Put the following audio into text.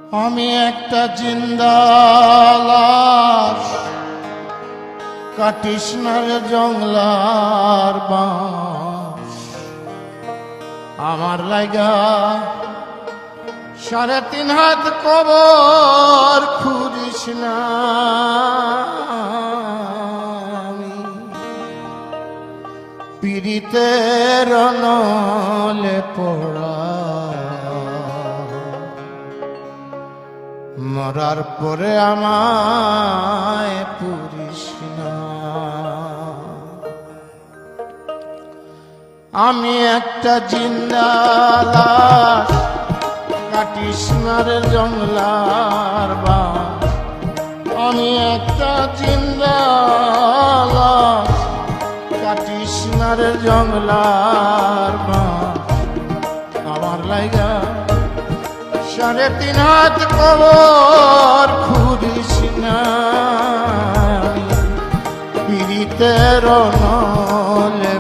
আমি একটা জিন্দা লাশ, কাটিস না রে জংলার বাঁশ। আমার লাগা 3.5 হাত কবর খুঁড়িস না। পীড়িতের নলে পড়া, মরার পরে আমায় পুরিস না। আমি একটা জিন্দা লাশ, কাটিস না রে জংলার বাঁশ। আমি একটা জিন্দা লাশ, কাটিস না রে জংলার বাঁশ। আমার লাইগা 3.5 হাত কবর খুঁড়িস না। পীড়িতের নলে